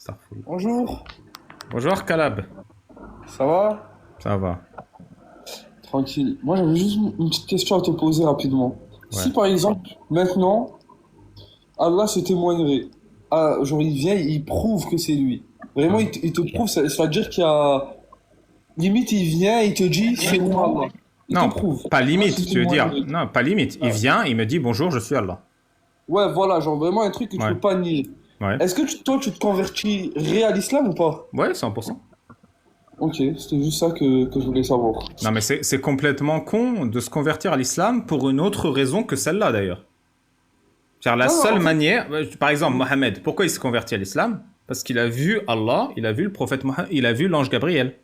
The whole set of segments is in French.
Astaghfirullah. Bonjour, Bonjour Calab. ça va? Ça va. Tranquille. Moi, j'avais juste une petite question à te poser rapidement. Ouais. Si par exemple, maintenant, Allah se témoignerait, ah, genre il vient, il prouve que c'est lui. Vraiment, il te prouve, ça veut dire qu'il y a... Limite, il vient, il te dit, c'est moi Allah. Il te Non, prouve. pas Allah se limite, tu veux dire. témoignerait. Non, pas limite. Il vient, il me dit bonjour, je suis Allah. Ouais, voilà, genre vraiment un truc que tu Ouais. peux pas nier. Ouais. Est-ce que toi, tu te convertirais à l'islam ou pas? Ouais, 100%. Ok, c'était juste ça que je voulais savoir. Non, mais c'est complètement con de se convertir à l'islam pour une autre raison que celle-là d'ailleurs. Car la Non, non, seule en fait, manière. Par exemple, Mohamed, pourquoi il se convertit à l'islam? Parce qu'il a vu Allah, il a vu le prophète Mohammed, il a vu l'ange Gabriel.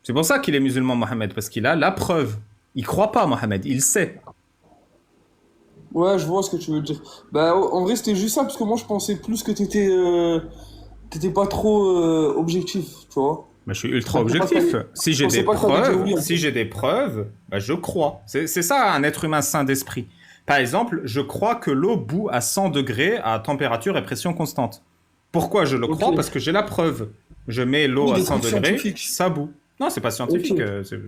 C'est pour ça qu'il est musulman, Mohamed, parce qu'il a la preuve. Il croit pas, Mohamed, il sait. ouais, je vois ce que tu veux dire. Bah, en vrai, c'était juste ça, parce que moi, je pensais plus que t'étais pas trop objectif, tu vois. Mais je suis Je ultra pensais pas que objectif. t'allais- Si je j'ai pensais des pas que t'allais dire preuves, oui, en si fait. j'ai des preuves, bah je crois. C'est ça un être humain sain d'esprit. Par exemple, je crois que l'eau bout à 100 degrés à température et pression constante. Pourquoi je le Ok. crois? Parce que j'ai la preuve. Je mets l'eau Oui, à des 100 trucs degrés, scientifiques. ça bout. Non, c'est pas scientifique. Ok. C'est-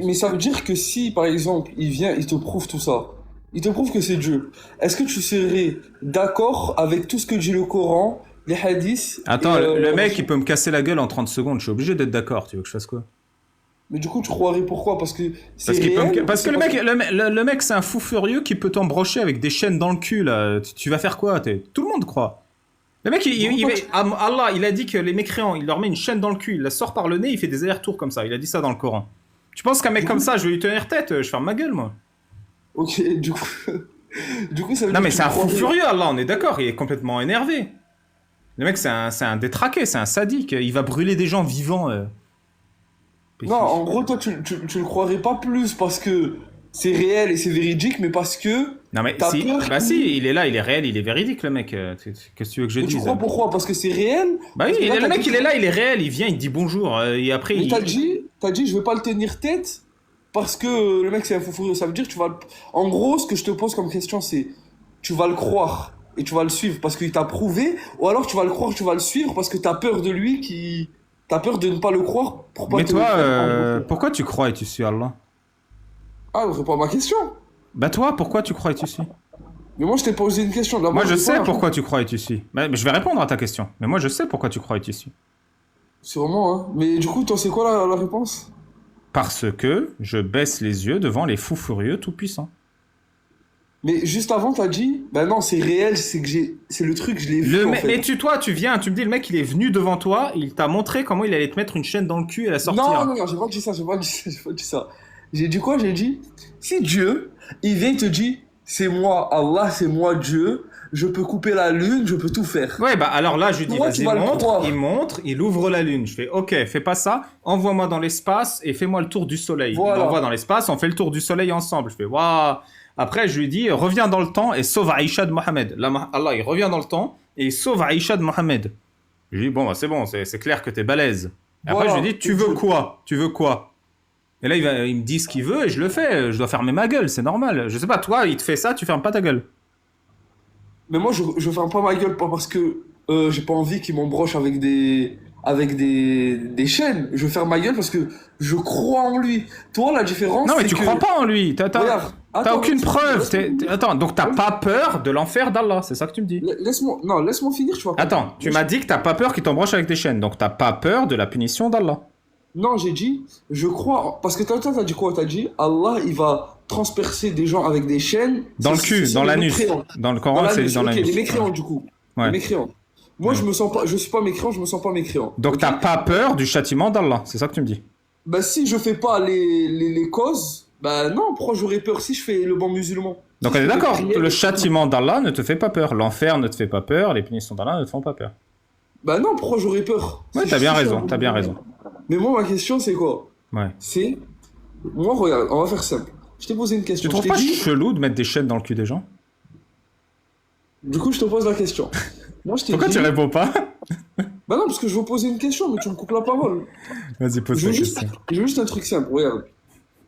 Mais ça veut dire que si, par exemple, il vient, il te prouve tout ça, il te prouve que c'est Dieu, est-ce que tu serais d'accord avec tout ce que dit le Coran, les hadiths, et Attends, le mec, il peut me casser la gueule en 30 secondes. Je suis obligé d'être d'accord. Tu veux que je fasse quoi? mais du coup, tu croirais pourquoi? Parce que c'est Parce qu'il peut réel ou parce que c'est parce que... le mec, c'est un fou furieux qui peut t'embrocher avec des chaînes dans le cul, là. Tu vas faire quoi? Tout le monde croit. Le mec, Du coup, toi, tu... Allah, il a dit que les mécréants, il leur met une chaîne dans le cul, il la sort par le nez, il fait des allers-retours comme ça. Il a dit ça dans le Coran. Tu penses qu'un mec Du comme coup... ça, je vais lui tenir tête? Je ferme ma gueule, moi. Ok, du coup... Du coup, ça veut Non, dire mais que tu c'est un fou croirais... furieux, Allah, on est d'accord, il est complètement énervé. Le mec, c'est un détraqué, c'est un sadique. Il va brûler des gens vivants. Non, en gros, toi, tu le croirais pas plus parce que c'est réel et c'est véridique, mais parce que Non, mais t'as si, peur bah qu'il... si, il est là, il est réel, il est véridique, le mec. Qu'est-ce que tu veux que je Mais tu dise? crois pourquoi? Parce que c'est réel? Bah oui, Parce que là, le t'as mec, dit... il est là, il est réel, il vient, il te dit bonjour, et après, Mais il... t'as dit, je vais pas le tenir tête parce que le mec, c'est un fou furieux. Ça veut dire que tu vas... En gros, ce que je te pose comme question, c'est tu vas le croire et tu vas le suivre parce qu'il t'a prouvé, ou alors tu vas le croire, tu vas le suivre parce que t'as peur de lui qui... T'as peur de ne pas le croire pour pas Mais te toi, faire embrouiller. pourquoi tu crois et tu suis Allah? Ah, réponds à ma question. Bah toi, pourquoi tu crois et tu suis? Mais moi, je t'ai posé une question. Moi, D'abord, je réponds à sais la pourquoi tu crois et tu suis. Mais je vais répondre à ta question. Mais moi, je sais pourquoi tu crois et tu suis. sûrement, hein. Mais du coup, toi, c'est quoi la réponse? Parce que je baisse les yeux devant les fous furieux tout-puissants. Mais juste avant, t'as dit, bah non, c'est réel, c'est le truc, je l'ai vu en Mais fait. tu viens, tu me dis, le mec, il est venu devant toi, il t'a montré comment il allait te mettre une chaîne dans le cul et la Non, sortir. non, non, j'ai pas dit ça, j'ai pas dit ça, j'ai pas dit ça. J'ai dit quoi? J'ai dit, si Dieu, il vient, il te dit, c'est moi, Allah, c'est moi Dieu, je peux couper la lune, je peux tout faire. Ouais, bah alors là, je lui dis, Toi, tu vas-y, vas le croire. montre, il ouvre la lune. Je fais, ok, fais pas ça, envoie-moi dans l'espace et fais-moi le tour du soleil. Il Voilà. m'envoie dans l'espace, on fait le tour du soleil ensemble. Je fais, waouh. Après, je lui dis, reviens dans le temps et sauve Aïcha de Mohamed. Là, Allah, il revient dans le temps et il sauve Aïcha de Mohamed. Je lui dis, bon, bah, c'est bon, c'est clair que t'es balèze. Et après, je Voilà. lui dis, tu veux quoi? Tu veux quoi? Et là, il me dit ce qu'il veut et je le fais. Je dois fermer ma gueule, c'est normal. Je sais pas, toi, il te fait ça, tu fermes pas ta gueule. Mais moi, je ferme pas ma gueule, pas parce que j'ai pas envie qu'il m'embroche avec des chaînes. Je ferme ma gueule parce que je crois en lui. Toi, la différence, Non, mais c'est tu que... crois pas en lui. Regarde, T'as attends, aucune preuve. laisse-moi finir. Attends, donc t'as Ouais. pas peur de l'enfer d'Allah, c'est ça que tu me dis? Laisse-moi, non, laisse-moi finir, tu vas comprendre. Attends, tu m'as dit que t'as pas peur qu'il t'embroche avec des chaînes, donc t'as pas peur de la punition d'Allah. Non, j'ai dit, je crois, parce que t'as dit quoi? T'as dit, Allah, il va transpercer des gens avec des chaînes. Dans le cul, C'est dans les l'anus. mécréants. Dans le Dans Coran, c'est l'anus, dans ok, l'anus. les mécréants, du coup. Les Ouais. mécréants. Moi, Ouais. je me sens pas, je suis pas mécréant, je me sens pas mécréant. Donc Ok. t'as pas peur du châtiment d'Allah, c'est ça que tu me dis? Bah, si je fais pas les causes, bah non, pourquoi j'aurais peur si je fais le bon musulman? Donc Si on je est fais d'accord, prier, le châtiment d'Allah ne te fait pas peur, l'enfer ne te fait pas peur, les punitions d'Allah ne te font pas peur. bah non, pourquoi j'aurais peur? Ouais, Si t'as je- bien si je fais raison, un bon t'as bien musulman. raison. Mais moi, ma question, c'est quoi? Ouais. C'est, moi, regarde, on va faire simple. Je t'ai posé une Tu question. trouves Je pas t'ai dit, chelou de mettre des chaînes dans le cul des gens? du coup, je te pose la question. Moi, je t'ai Pourquoi dit, tu réponds pas? bah non, parce que je veux poser une question, mais tu me coupes la parole. Vas-y, pose Je ta veux juste, question. je veux juste un truc simple, regarde.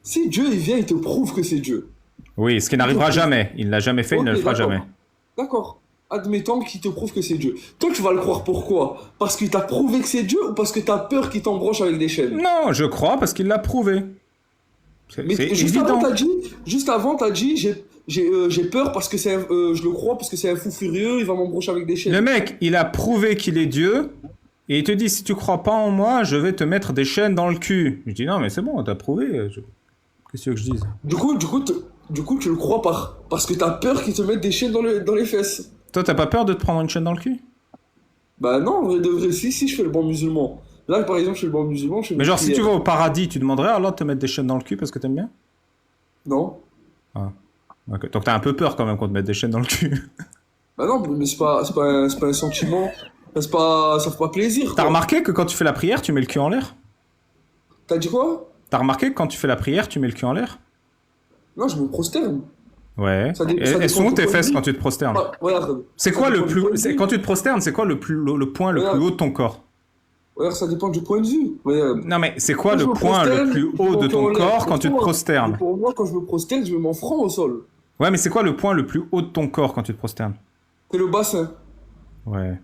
Si Dieu, il vient, il te prouve que c'est Dieu. Oui, ce qui n'arrivera jamais. Il ne l'a jamais fait, il ne Ok, le fera d'accord. jamais. D'accord. admettons qu'il te prouve que c'est Dieu. Toi, tu vas le croire pourquoi? Parce qu'il t'a prouvé que c'est Dieu ou parce que t'as peur qu'il t'embroche avec des chaînes? Non, je crois parce qu'il l'a prouvé. Mais C'est juste évident. avant, t'as dit, j'ai peur parce que je le crois parce que c'est un fou furieux, il va m'embrocher avec des chaînes. Le mec, il a prouvé qu'il est Dieu, et il te dit, si tu crois pas en moi, je vais te mettre des chaînes dans le cul. Je dis, non, mais c'est bon, t'as prouvé. Qu'est-ce que tu veux que je dise? Du coup, tu le crois parce que t'as peur qu'il te mette des chaînes dans les fesses. Toi, t'as pas peur de te prendre une chaîne dans le cul? Bah non, en vrai de vrai, si je fais le bon musulman. Là, par exemple, je fais le bon musulman, je fais Mais une genre, si tu prière. vas au paradis, tu demanderais à Allah de te mettre des chaînes dans le cul parce que t'aimes bien? Non. Ah. Ok. Donc t'as un peu peur quand même qu'on te mette des chaînes dans le cul. Bah non, mais c'est pas un sentiment. Ça fait pas plaisir, T'as quoi. remarqué que quand tu fais la prière, tu mets le cul en l'air? T'as dit quoi? T'as remarqué que quand tu fais la prière, tu mets le cul en l'air? Non, je me prosterne. Ouais. Ça Et dépend sont où du tes point de fesses vue. quand tu te prosternes? Ah, regarde. C'est Ça quoi le dépend du point de plus... vue. Quand tu te prosternes, c'est quoi le point le Regarde. plus haut de ton corps? Regarde, ça dépend du point de vue. Regarde. Non mais c'est quoi Quand je le me point le prosterne, plus je haut de m'entends en ton l'air. corps quand tu te Mais prosternes? pour moi, quand je me prosterne, je mets mon front au sol. Ouais, mais c'est quoi le point le plus haut de ton corps quand tu te prosternes? C'est le bassin. Ouais.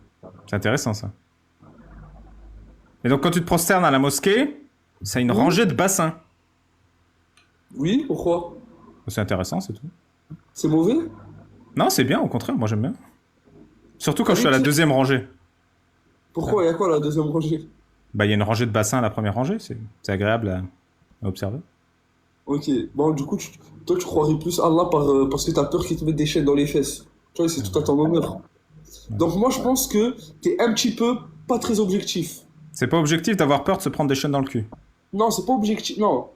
C'est intéressant ça. Et donc quand tu te prosternes à la mosquée, c'est une rangée de bassins. Oui, pourquoi? C'est intéressant, c'est tout. C'est mauvais? Non, c'est bien, au contraire, moi j'aime bien. Surtout quand je suis à la Allez, deuxième rangée. Pourquoi? Il y a quoi la deuxième rangée? Bah, il y a une rangée de bassins à la première rangée, c'est agréable à observer. Ok, bon, du coup, toi, tu croirais plus Allah parce que t'as peur qu'il te mette des chaînes dans les fesses. Tu vois, c'est tout à ton honneur. Donc, moi, je pense que t'es un petit peu pas très objectif. C'est pas objectif d'avoir peur de se prendre des chaînes dans le cul. Non, c'est pas objectif. Non,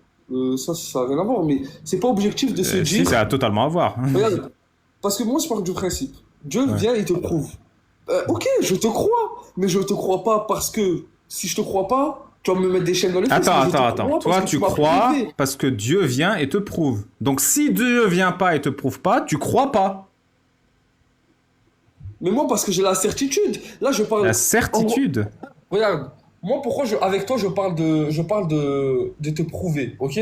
ça a rien à voir, mais c'est pas objectif de se Si, dire. ça a totalement à voir. Regarde, parce que moi, je pars du principe. Dieu Ouais. vient et te prouve. Ok, je te crois, mais je te crois pas parce que si je te crois pas, tu vas me mettre des chaînes dans les fesses. Attends, mais je te attends. crois Toi, parce que tu m'as crois prouvé. parce que Dieu vient et te prouve. Donc, si Dieu vient pas et te prouve pas, tu crois pas. Mais moi, parce que j'ai la certitude. Là, je parle. La certitude. Regarde, moi pourquoi avec toi je parle de te prouver, ok?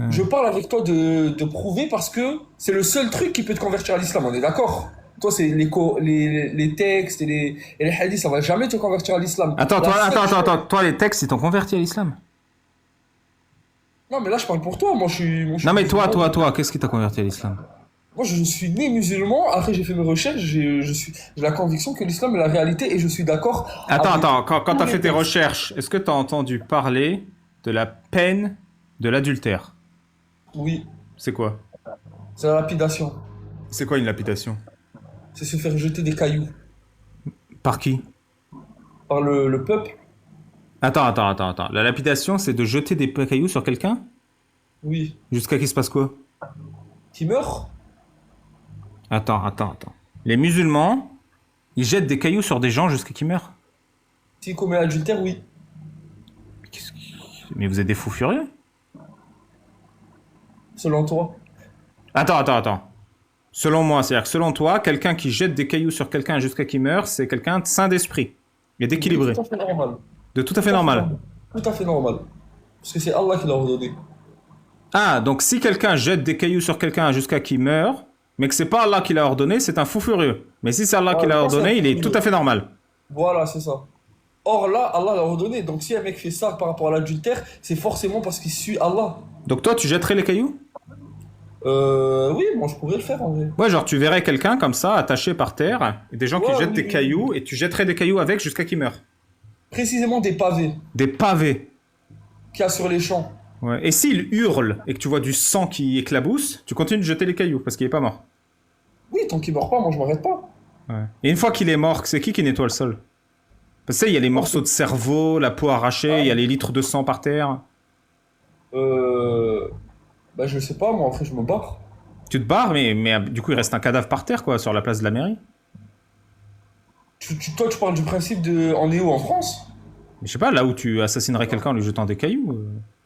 Je parle avec toi de prouver parce que c'est le seul truc qui peut te convertir à l'islam, on est d'accord? Toi c'est les textes et les hadiths, ça va jamais te convertir à l'islam. Attends, La seule chose- Toi, les textes, ils t'ont converti à l'islam. Non mais là je parle pour toi, moi je suis Non, mais toi, musulman. qu'est-ce qui t'a converti à l'islam? Moi je suis né musulman, après j'ai fait mes recherches, j'ai la conviction que l'islam est la réalité et je suis d'accord avec Quand tous t'as les fait tes textes. recherches, est-ce que t'as entendu parler de la peine de l'adultère? Oui, C'est quoi? c'est la lapidation. C'est quoi une lapidation? C'est se faire jeter des cailloux Par qui? par le peuple. Attends. La lapidation, c'est de jeter des cailloux sur quelqu'un? Oui. Jusqu'à qu'il se passe quoi? Qui meurt? Attends. Les musulmans, ils jettent des cailloux sur des gens jusqu'à qu'ils meurent. S'il commet l'adultère, oui. Mais vous êtes des fous furieux? Selon toi. Attends. Selon moi, c'est-à-dire que selon toi, quelqu'un qui jette des cailloux sur quelqu'un jusqu'à qu'il meure, c'est quelqu'un de sain d'esprit et d'équilibré. Tout à fait normal. De tout à fait normal. Tout à fait normal. Parce que c'est Allah qui l'a ordonné. Ah, donc si quelqu'un jette des cailloux sur quelqu'un jusqu'à qu'il meure, mais que c'est pas Allah qui l'a ordonné, c'est un fou furieux. Mais si c'est Allah qui l'a non, c'est un ordonné, fou il est furieux. tout à fait normal. Voilà, c'est ça. Or là, Allah l'a ordonné. Donc si un mec fait ça par rapport à l'adultère, c'est forcément parce qu'il suit Allah. Donc toi, tu jetterais les cailloux? Oui, moi je pourrais le faire en vrai. Ouais, genre tu verrais quelqu'un comme ça, attaché par terre, et des gens qui Ouais, jettent oui, des oui, cailloux, et tu jetterais des cailloux avec jusqu'à qu'il meure. Précisément des pavés Des pavés. qu'il y a sur les champs. Ouais. Et s'il hurle et que tu vois du sang qui éclabousse, tu continues de jeter les cailloux parce qu'il est pas mort. Oui, tant qu'il meurt pas, moi je m'arrête pas. Ouais. Et une fois qu'il est mort, c'est qui nettoie le sol? Parce que tu sais, il y a les morceaux de cerveau, la peau arrachée, il y a les litres de sang par terre. Bah je sais pas, moi après je me barre. Tu te barres, mais du coup il reste un cadavre par terre quoi, sur la place de la mairie. Toi tu parles du principe de... On est où en France? Mais je sais pas, là où tu assassinerais quelqu'un en lui jetant des cailloux,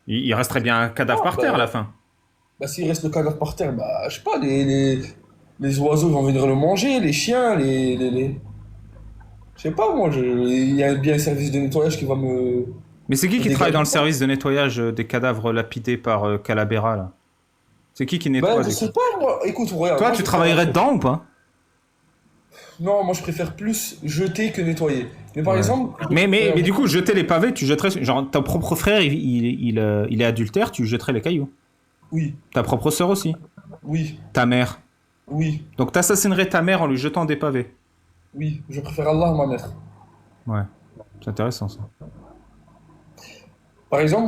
il resterait bien un cadavre par terre à la fin. Bah s'il reste le cadavre par terre, bah je sais pas, les oiseaux vont venir le manger, les chiens, Je sais pas moi, il y a bien un service de nettoyage qui va me... Mais c'est qui Des travaille dans le gars- service de nettoyage des cadavres lapidés par Calabera là? C'est qui nettoie Bah je des sais pas moi, écoute, regarde. Toi, moi, tu je travaillerais fais- dedans ou pas? Non, moi je préfère plus jeter que nettoyer. Mais par Ouais. exemple, Mais du coup, jeter les pavés, tu jetterais. Genre, ton propre frère, il est adultère, tu jetterais les cailloux. oui, Ta propre sœur aussi. oui, Ta mère. oui, Donc, t'assassinerais ta mère en lui jetant des pavés. oui, je préfère Allah à ma mère. Ouais. C'est intéressant ça. Par exemple,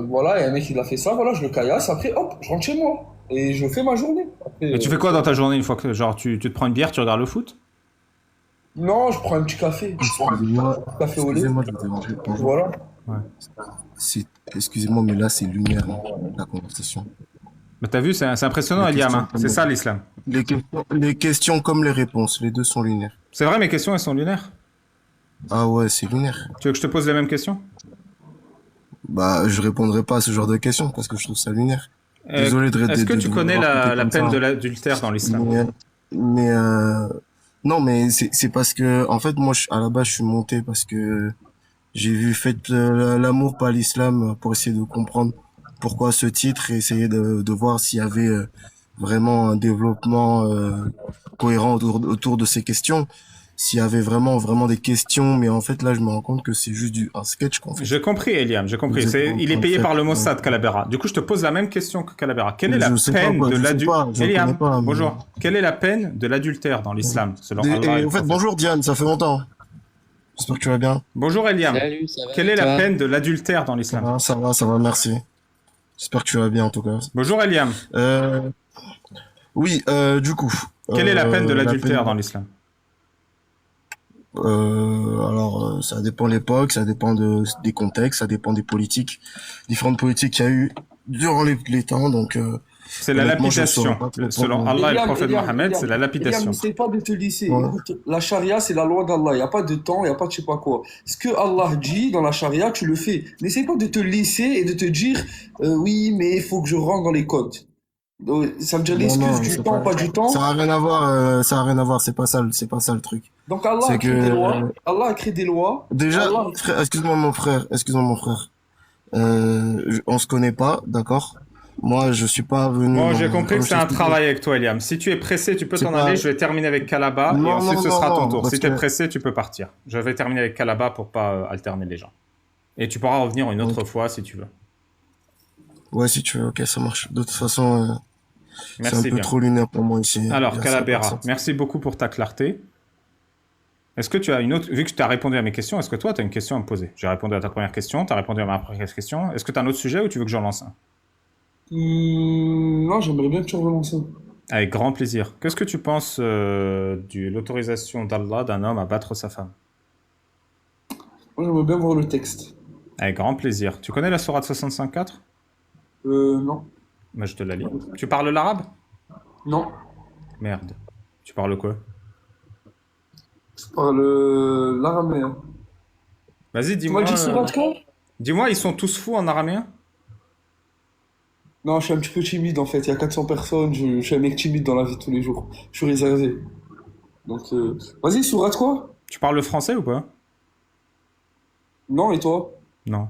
voilà, il y a un mec qui l'a fait ça, voilà, je le caillasse, après, hop, je rentre chez moi. Et je fais ma journée. Après, Et tu fais quoi dans ta journée une fois que. Genre, tu te prends une bière, tu regardes le foot? non, je prends un petit café. Excusez-moi, Café au lait. excusez-moi de vous déranger. Bonjour. Voilà. Ouais. Excusez-moi, mais là, c'est lunaire, hein, la conversation. Mais t'as vu, c'est impressionnant, Les Eliam. questions, Hein. C'est ça l'islam. les questions comme les réponses, les deux sont lunaires. C'est vrai, mes questions, elles sont lunaires. Ah ouais, c'est lunaire. Tu veux que je te pose les mêmes questions? Bah, je répondrai pas à ce genre de questions parce que je trouve ça lunaire. Euh, Désolé Est-ce que tu vous connais avoir traité la comme peine ça. de l'adultère dans l'islam? Mais non, mais c'est parce que en fait moi à la base je suis monté parce que j'ai vu Faites l'amour pas l'islam pour essayer de comprendre pourquoi ce titre et essayer de voir s'il y avait vraiment un développement cohérent autour de ces questions. S'il y avait vraiment des questions, mais en fait là je me rends compte que c'est juste un sketch qu'on fait. J'ai compris, Eliam, j'ai compris. Vous êtes en Il est train de payé faire, par le Mossad, Calabera. Du coup, je te pose la même question que Calabera. Quelle est la je sais pas peine quoi, de je sais l'adultère? pas, je connais Eliam, pas. Mais- bonjour. Quelle est la peine de l'adultère dans l'islam, selon Allah et Et le en fait, prophète? bonjour Diane, ça fait longtemps. J'espère que tu vas bien. Bonjour, Eliam. Salut, ça va Quelle et est la toi? peine de l'adultère dans l'islam? Ça va, merci. J'espère que tu vas bien en tout cas. Bonjour, Eliam. Euh, oui, du coup. Quelle est la peine de la l'adultère peine- dans l'islam? Ça dépend de l'époque, ça dépend des contextes, ça dépend des politiques, différentes politiques qu'il y a eu durant les temps. Donc, C'est la honnêtement, je lapidation. saurais pas te Selon répondre. Allah et le Eliam, prophète Eliam, Mohammed, Eliam, c'est la Eliam, lapidation. n'essaie pas de te lisser. Ouais. Écoute, la charia, c'est la loi d'Allah. Il n'y a pas de temps, il n'y a pas de je sais pas quoi. Ce que Allah dit dans la charia, tu le fais. N'essaie pas de te lisser et de te dire, oui, mais il faut que je rentre dans les codes. Donc, ça veut dire Non, l'excuse non, du c'est temps, pas du temps. ça a rien à voir, ça a rien à voir, c'est pas ça le truc. Donc Allah C'est a créé des que, lois. Allah a créé des lois. déjà, Allah... frère, excuse-moi mon frère. On se connaît pas, d'accord? Moi, je suis pas venu. Bon, j'ai compris comme que je c'est un t'expliquais. travail avec toi, Eliam. Si tu es pressé, tu peux C'est t'en pas- aller. Je vais terminer avec Kalaba et Non, ensuite non, ce non, sera ton non, tour. parce Si tu es que- pressé, tu peux partir. Je vais terminer avec Kalaba pour pas alterner les gens. Et tu pourras revenir une autre fois si tu veux. Ouais, si tu veux, ok, ça marche. De toute façon, c'est un Merci peu bien. trop lunaire pour moi ici. Alors, Il y a Calabera, 100%. merci beaucoup pour ta clarté. Est-ce que tu as une autre... Vu que tu as répondu à mes questions, est-ce que toi, tu as une question à me poser? J'ai répondu à ta première question, tu as répondu à ma première question. Est-ce que tu as un autre sujet ou tu veux que j'en lance un? Non, j'aimerais bien que tu relances ça. Avec grand plaisir. Qu'est-ce que tu penses de l'autorisation d'Allah d'un homme à battre sa femme? Moi, j'aimerais bien voir le texte. Avec grand plaisir. Tu connais la sourate 65.4? Non. Moi, je te la lis. Tu parles l'arabe? Non. Merde. Tu parles quoi? Je parle l'araméen. Vas-y, Tu m'as dis-moi. dit sourate quoi? Dis-moi, ils sont tous fous en araméen? Non, je suis un petit peu timide en fait. Il y a 400 personnes. Je suis un mec timide dans la vie de tous les jours. Je suis réservé. Donc, vas-y, sourate quoi? Tu parles le français ou pas? Non, et toi? Non,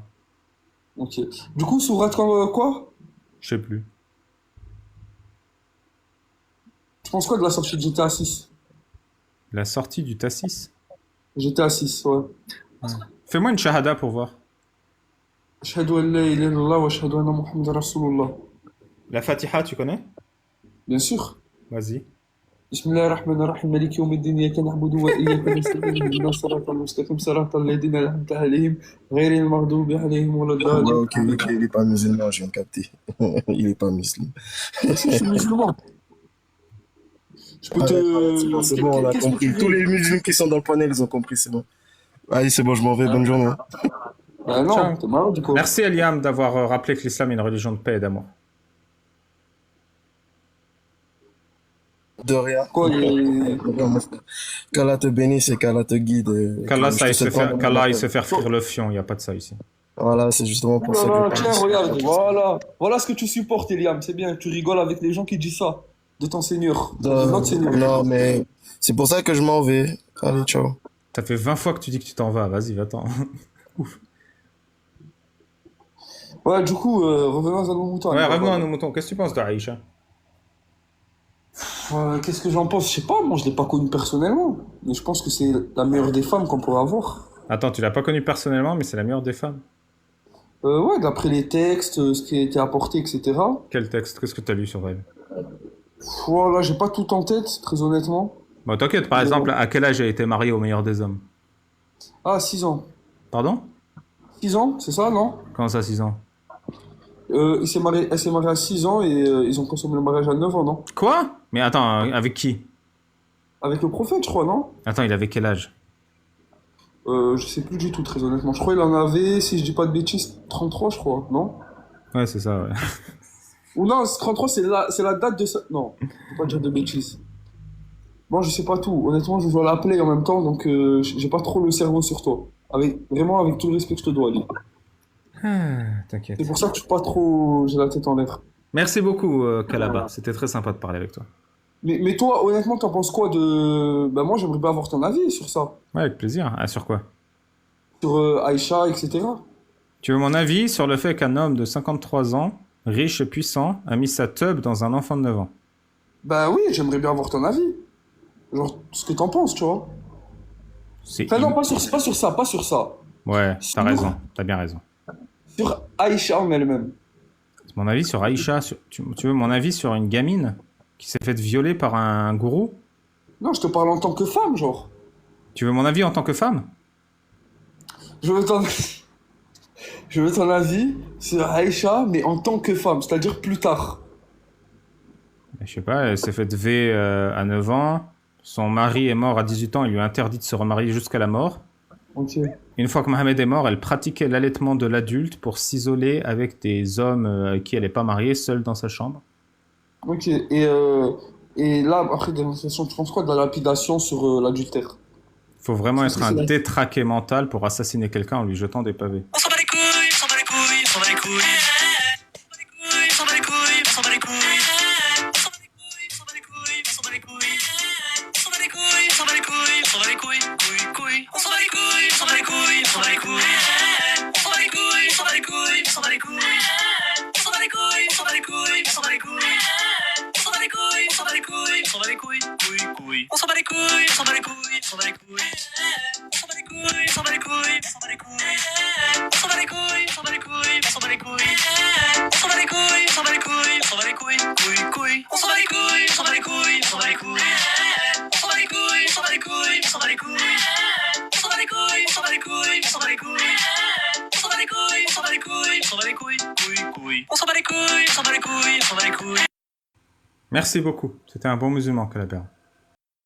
Ok. Du coup, sourate quoi? je sais plus. Tu penses quoi de la sortie de GTA 6? La sortie du Tassis? GTA 6, ouais. Fais-moi une shahada pour voir. Ashhadu an la ilaha illallah wa ashhadu anna Muhammadan Rasulullah. La Fatiha, tu connais? Bien sûr. Vas-y. بسم الله الرحمن الرحيم مالك يوم الدين إياك نعبد وإياك نستعين اهدنا الصراط المستقيم صراط الذين أنعمت عليهم غير المغضوب عليهم ولا Ouais, الضالين. ok, il est pas musulman, je viens de capter. Il est pas musulman. Si, je suis musulman. Je peux C'est bon, on a Qu'est-ce que compris. tu veux? Tous les musulmans qui sont dans le panel, ils ont compris, c'est bon. Allez, c'est bon, je m'en vais, bonne journée. Bah non, Ciao. t'es marrant du coup. Merci Eliam d'avoir rappelé que l'islam est une religion de paix et d'amour. De rien. Quoi, Qu'Allah te bénisse et qu'Allah te guide. Qu'Allah Je te il se souhaite pas faire, de qu'Allah, il mal. se faire frire le fion, il n'y a pas de ça ici. Voilà, c'est justement pour ça que Voilà, je tiens, parle. regarde, voilà ce que tu supportes, Eliam, c'est bien, tu rigoles avec les gens qui disent ça, de ton Seigneur, de notre Seigneur. Non, mais c'est pour ça que je m'en vais. Allez, ciao. Ça fait 20 fois que tu dis que tu t'en vas, vas-y, va-t'en. Ouais, du coup, revenons à nos moutons. Ouais, revenons à nos moutons. Qu'est-ce que tu penses de Aïcha? Qu'est-ce que j'en pense? Je sais pas, moi je l'ai pas connue personnellement. Mais je pense que c'est la meilleure des femmes qu'on pourrait avoir. Attends, tu l'as pas connue personnellement, mais c'est la meilleure des femmes. Ouais, d'après les textes, ce qui a été apporté, etc. Quel texte? Qu'est-ce que t'as lu sur elle? Là, j'ai pas tout en tête, très honnêtement. Bon, t'inquiète, par exemple, à quel âge a été mariée au meilleur des hommes? Ah, 6 ans. Pardon? 6 ans, c'est ça, non? Comment ça, 6 ans? Elle s'est mariée à 6 ans et ils ont consommé le mariage à 9 ans, non? Quoi? Mais attends, avec qui? Avec le prophète, je crois, non? Attends, il avait quel âge? Je sais plus du tout, très honnêtement. Je crois qu'il en avait, si je dis pas de bêtises, 33, je crois, non? Ouais, c'est ça, ouais. Ou non, 33, c'est la date de ça. Non, faut pas dire de bêtises. Bon, je sais pas tout. Honnêtement, je dois l'appeler en même temps, donc j'ai pas trop le cerveau sur toi. Vraiment, avec tout le respect que je te dois, Ali. T'inquiète. C'est pour ça que je suis pas trop. J'ai la tête en l'air. Merci beaucoup, Kalaba. C'était très sympa de parler avec toi. Mais toi, honnêtement, t'en penses quoi de. Ben, moi, j'aimerais bien avoir ton avis sur ça. Ouais, avec plaisir. Ah, sur quoi? Sur Aïcha, etc. Tu veux mon avis sur le fait qu'un homme de 53 ans, riche et puissant, a mis sa teub dans un enfant de 9 ans? Bah oui, j'aimerais bien avoir ton avis. Genre, ce que t'en penses, tu vois. C'est Enfin, non, pas sur ça, pas sur ça. Ouais, t'as Sur- raison. T'as bien raison. Sur Aïcha en elle-même. Mon avis sur Aïcha, tu veux mon avis sur une gamine qui s'est faite violer par un gourou? Non, je te parle en tant que femme, genre. Tu veux mon avis en tant que femme? Je veux ton, je veux ton avis sur Aïcha, mais en tant que femme, c'est-à-dire plus tard. Je sais pas, elle s'est faite V à 9 ans. Son mari est mort à 18 ans, il lui a interdit de se remarier jusqu'à la mort. Ok. Une fois que Mohamed est mort, elle pratiquait l'allaitement de l'adulte pour s'isoler avec des hommes avec qui elle n'est pas mariée, seule dans sa chambre. Ok. Et là, après dénonciation, tu penses quoi de la lapidation sur l'adultère? Il faut vraiment Parce être que un c'est la- détraqué mental pour assassiner quelqu'un en lui jetant des pavés. On s'en bat les couilles, on s'en bat les couilles, on s'en bat les couilles. On s'en bat les couilles, on s'en bat les couilles. On s'en bat les couilles, on s'en bat les couilles, on s'en bat les couilles. On s'en bat les couilles, on s'en bat les couilles, on s'en bat les couilles, couilles, couilles. On s'en bat les couilles, on s'en bat les couilles, on s'en bat les couilles. On s'en bat les couilles, on s'en bat les couilles, on s'en bat les couilles. On s'en bat les couilles, on s'en bat les couilles, on s'en bat les couilles. On s'en bat les couilles, on s'en bat les couilles, on s'en bat les couilles, couilles, couilles. On s'en bat les couilles, on s'en bat les couilles, on s'en bat les couilles. On s'en bat les couilles, on s'en bat les couilles, on s'en bat les couilles. On s'en bat les couilles, on s'en bat les couilles, on s'en bat les couilles. On s'en bat les couilles, on s'en bat les couilles, on s'en bat les couilles, couilles, couilles. On s'en bat les couilles, on s'en bat les couilles, on s'en bat les couilles. On s'en bat les couilles, on s'en bat les couilles, on s'en bat les couilles. On s'en bat les couilles, on s'en bat les couilles, on s'en bat les couilles. On s'en bat les couilles, on s'en bat les couilles, on s'en bat les couilles, couilles, couilles. On s'en bat les couilles, on s'en bat les couilles, on s'en bat les couilles. Merci beaucoup. C'était un bon musulman, Calabert.